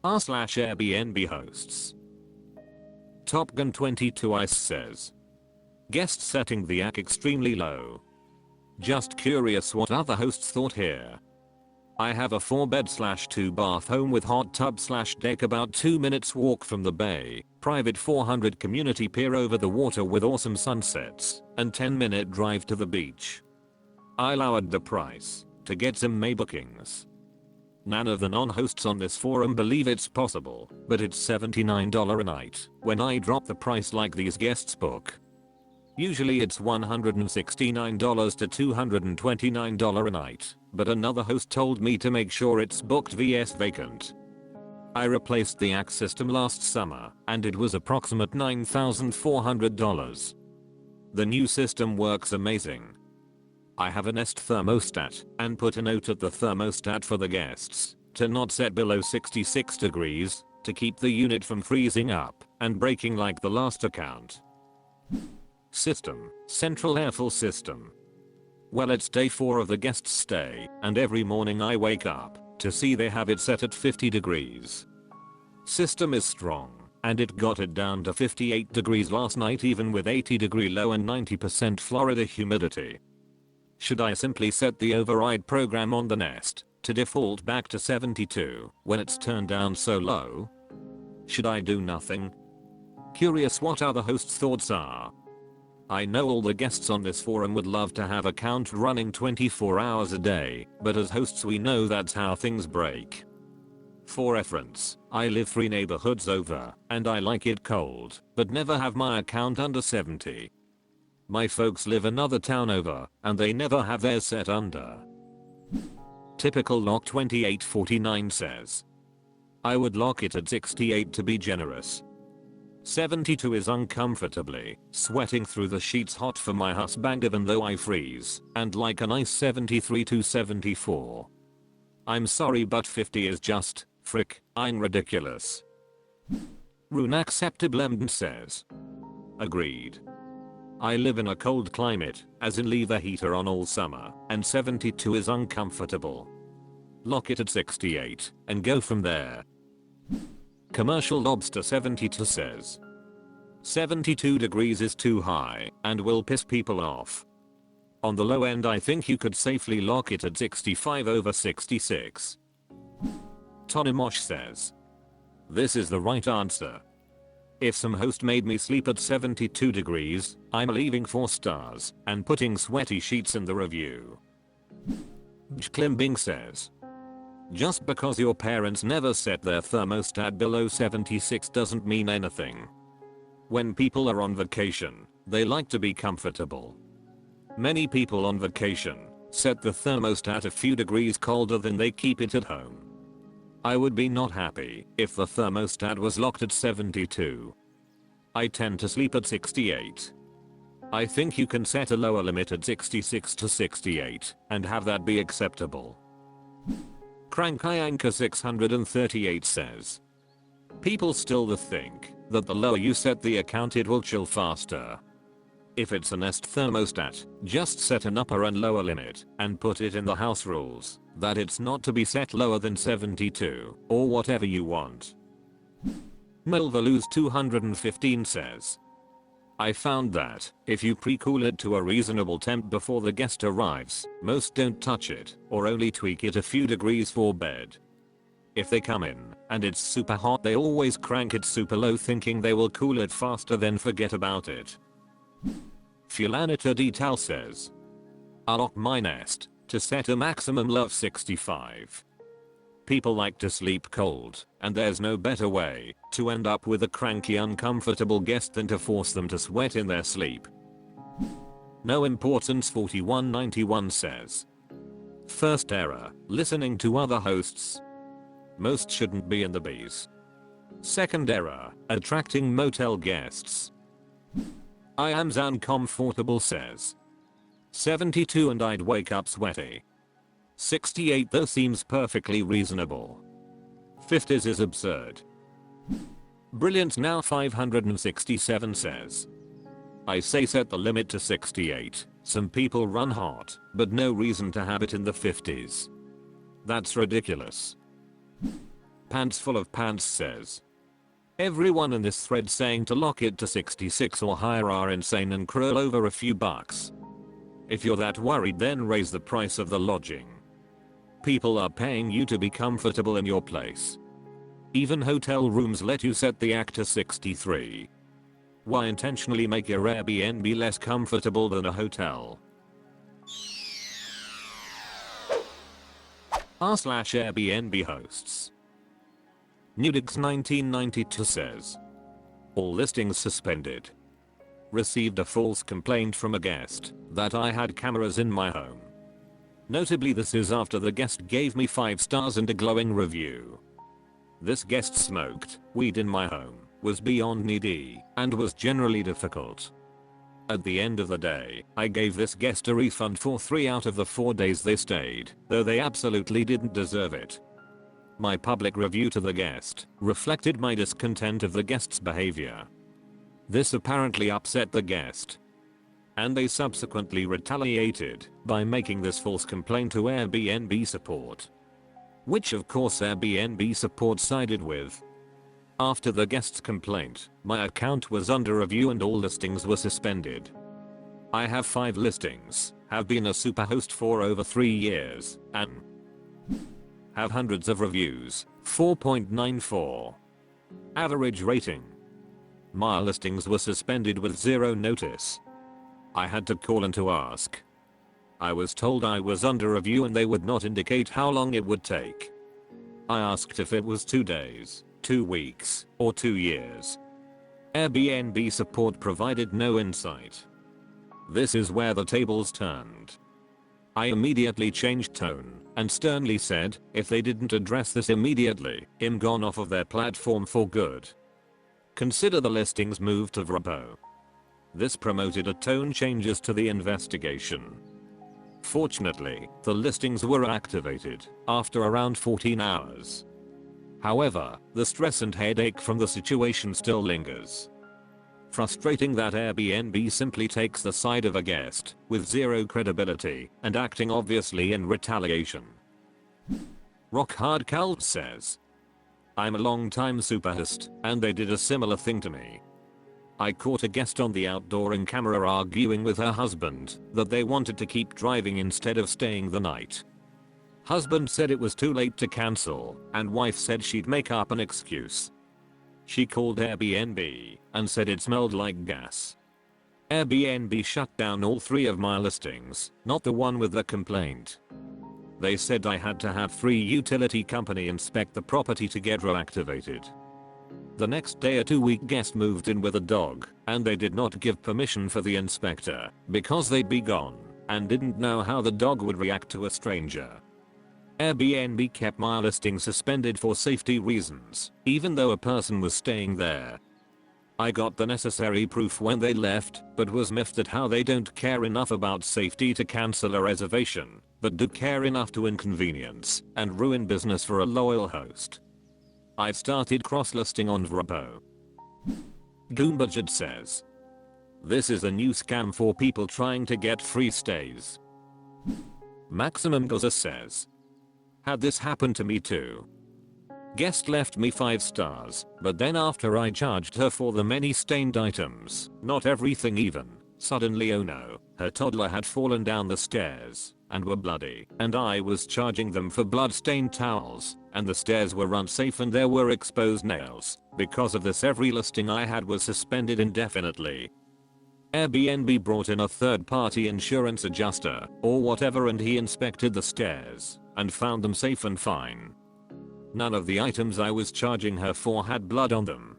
r/Airbnb hosts. Top Gun 22 Ice says. Guest setting the AC extremely low. Just curious what other hosts thought here. I have a 4-bed/2 bath home with hot tub/deck about 2 minutes walk from the bay, private 400 community pier over the water with awesome sunsets, and 10-minute drive to the beach. I lowered the price to get some May bookings. None of the non-hosts on this forum believe it's possible, but it's $79 a night when I drop the price like these guests book. Usually it's $169 to $229 a night, but another host told me to make sure it's booked vs vacant. I replaced the AC system last summer and it was approximate $9,400. The new system works amazing. I have a Nest thermostat and put a note at the thermostat for the guests to not set below 66 degrees to keep the unit from freezing up and breaking like the last account. System, central airflow system. Well, it's day 4 of the guest's stay and every morning I wake up to see they have it set at 50 degrees. System is strong and it got it down to 58 degrees last night even with 80-degree low and 90% Florida humidity. Should I simply set the override program on the Nest to default back to 72 when it's turned down so low? Should I do nothing? Curious what other hosts' thoughts are. I know all the guests on this forum would love to have a count running 24 hours a day, but as hosts we know that's how things break. For reference, I live 3 neighborhoods over, and I like it cold, but never have my account under 70. My folks live another town over, and they never have theirs set under. Typical Lock 2849 says. I would lock it at 68 to be generous. 72 is uncomfortably sweating through the sheets hot for my husband even though I freeze, and like a nice 73 to 74. I'm sorry but 50 is just, frick, I'm ridiculous. Rune Acceptable says. Agreed. I live in a cold climate, as in leave the heater on all summer, and 72 is uncomfortable. Lock it at 68, and go from there. Commercial Lobster 72 says. 72 degrees is too high, and will piss people off. On the low end I think you could safely lock it at 65 over 66. Tonimosh says. This is the right answer. If some host made me sleep at 72 degrees, I'm leaving 4 stars and putting sweaty sheets in the review. Klimbing says. Just because your parents never set their thermostat below 76 doesn't mean anything. When people are on vacation, they like to be comfortable. Many people on vacation set the thermostat a few degrees colder than they keep it at home. I would be not happy if the thermostat was locked at 72. I tend to sleep at 68. I think you can set a lower limit at 66 to 68 and have that be acceptable. Crankayanka 638 says. People still think that the lower you set the account it will chill faster. If it's a Nest thermostat, just set an upper and lower limit and put it in the house rules that it's not to be set lower than 72 or whatever you want. Milvaluz 215 says. I found that if you pre-cool it to a reasonable temp before the guest arrives, most don't touch it or only tweak it a few degrees for bed. If they come in and it's super hot they always crank it super low thinking they will cool it faster then forget about it. Fulanita Detail says. I lock my Nest to set a maximum low of 65. People like to sleep cold, and there's no better way to end up with a cranky uncomfortable guest than to force them to sweat in their sleep. No Importance 4191 says. First error, listening to other hosts. Most shouldn't be in the bees. Second error, attracting motel guests. I am uncomfortable says. 72 and I'd wake up sweaty. 68 though seems perfectly reasonable. 50s is absurd. Brilliant now 567 says. I say set the limit to 68. Some people run hot, but no reason to have it in the 50s. That's ridiculous. Pants Full of Pants says, everyone in this thread saying to lock it to 66 or higher are insane and cruel over a few bucks. If you're that worried, then raise the price of the lodging. People are paying you to be comfortable in your place. Even hotel rooms let you set the act to 63. Why intentionally make your Airbnb less comfortable than a hotel? r/Airbnb hosts. Nudix 1992 says, all listings suspended. Received a false complaint from a guest that I had cameras in my home. Notably, this is after the guest gave me 5 stars and a glowing review. This guest smoked weed in my home, was beyond needy, and was generally difficult. At the end of the day, I gave this guest a refund for 3 out of the 4 days they stayed, though they absolutely didn't deserve it. My public review to the guest reflected my discontent of the guest's behavior. This apparently upset the guest, and they subsequently retaliated by making this false complaint to Airbnb support, which of course Airbnb support sided with. After the guest's complaint, my account was under review and all listings were suspended. I have 5 listings, have been a superhost for over 3 years, and have hundreds of reviews, 4.94. Average rating. My listings were suspended with 0 notice. I had to call in to ask. I was told I was under review and they would not indicate how long it would take. I asked if it was 2 days, 2 weeks, or 2 years. Airbnb support provided no insight. This is where the tables turned. I immediately changed tone and sternly said if they didn't address this immediately, I'm gone off of their platform for good. Consider the listings moved to Vrbo. This promoted a tone changes to the investigation. Fortunately, the listings were activated after around 14 hours. However, the stress and headache from the situation still lingers. Frustrating that Airbnb simply takes the side of a guest with 0 credibility and acting obviously in retaliation. Rock Hard Cult says, I'm a long-time superhost and they did a similar thing to me. I caught a guest on the outdooring camera arguing with her husband that they wanted to keep driving instead of staying the night. Husband said it was too late to cancel, and wife said she'd make up an excuse. She called Airbnb and said it smelled like gas. Airbnb shut down all 3 of my listings, not the one with the complaint. They said I had to have 3 utility company inspect the property to get reactivated. The next day a 2-week guest moved in with a dog, and they did not give permission for the inspector because they'd be gone and didn't know how the dog would react to a stranger. Airbnb kept my listing suspended for safety reasons, even though a person was staying there. I got the necessary proof when they left, but was miffed at how they don't care enough about safety to cancel a reservation, but do care enough to inconvenience and ruin business for a loyal host. I've started cross-listing on Vrbo. Goombudget says, this is a new scam for people trying to get free stays. Maximum Gaza says, had this happen to me too. Guest left me 5 stars, but then after I charged her for the many stained items, not everything even, suddenly oh no, her toddler had fallen down the stairs and were bloody, and I was charging them for blood-stained towels, and the stairs were unsafe and there were exposed nails. Because of this every listing I had was suspended indefinitely. Airbnb brought in a third-party insurance adjuster or whatever and he inspected the stairs and found them safe and fine. None of the items I was charging her for had blood on them.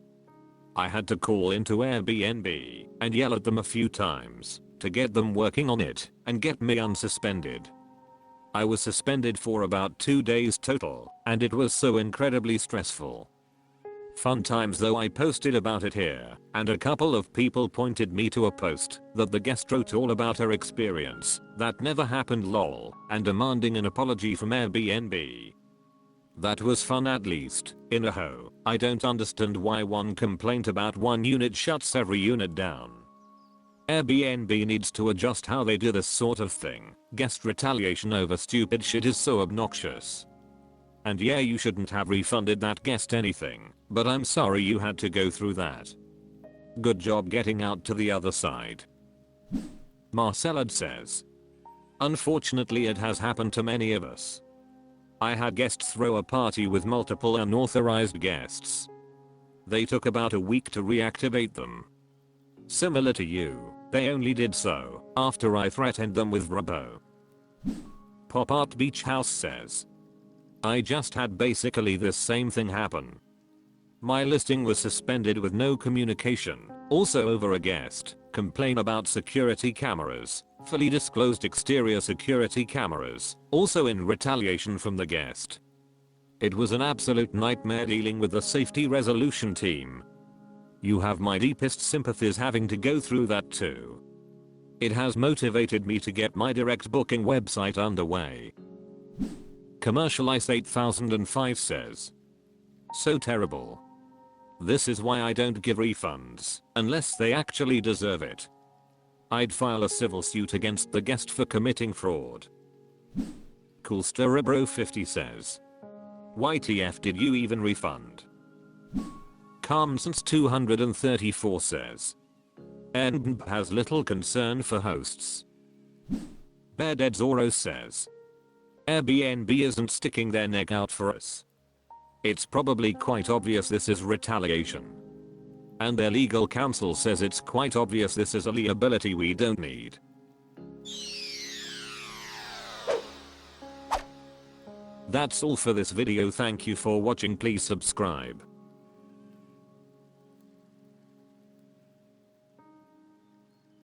I had to call into Airbnb and yell at them a few times to get them working on it and get me unsuspended. I was suspended for about 2 days total, and it was so incredibly stressful. Fun times though. I posted about it here, and a couple of people pointed me to a post that the guest wrote all about her experience, that never happened lol, and demanding an apology from Airbnb. That was fun at least. In a ho, I don't understand why one complaint about one unit shuts every unit down. Airbnb needs to adjust how they do this sort of thing. Guest retaliation over stupid shit is so obnoxious. And yeah, you shouldn't have refunded that guest anything, but I'm sorry you had to go through that. Good job getting out to the other side. Marcelad says, unfortunately it has happened to many of us. I had guests throw a party with multiple unauthorized guests. They took about a week to reactivate them. Similar to you, they only did so after I threatened them with Rabo. Pop Art Beach House says, I just had basically this same thing happen. My listing was suspended with no communication, also over a guest complain about security cameras, fully disclosed exterior security cameras, also in retaliation from the guest. It was an absolute nightmare dealing with the safety resolution team. You have my deepest sympathies having to go through that too. It has motivated me to get my direct booking website underway. Commercial Ice 8005 says, so terrible. This is why I don't give refunds, unless they actually deserve it. I'd file a civil suit against the guest for committing fraud. Coolsteribro 50 says, YTF did you even refund? Calm since 234 says, NB has little concern for hosts. Bear Dead Zoro says, Airbnb isn't sticking their neck out for us. It's probably quite obvious this is retaliation. And their legal counsel says it's quite obvious this is a liability we don't need. That's all for this video. Thank you for watching. Please subscribe.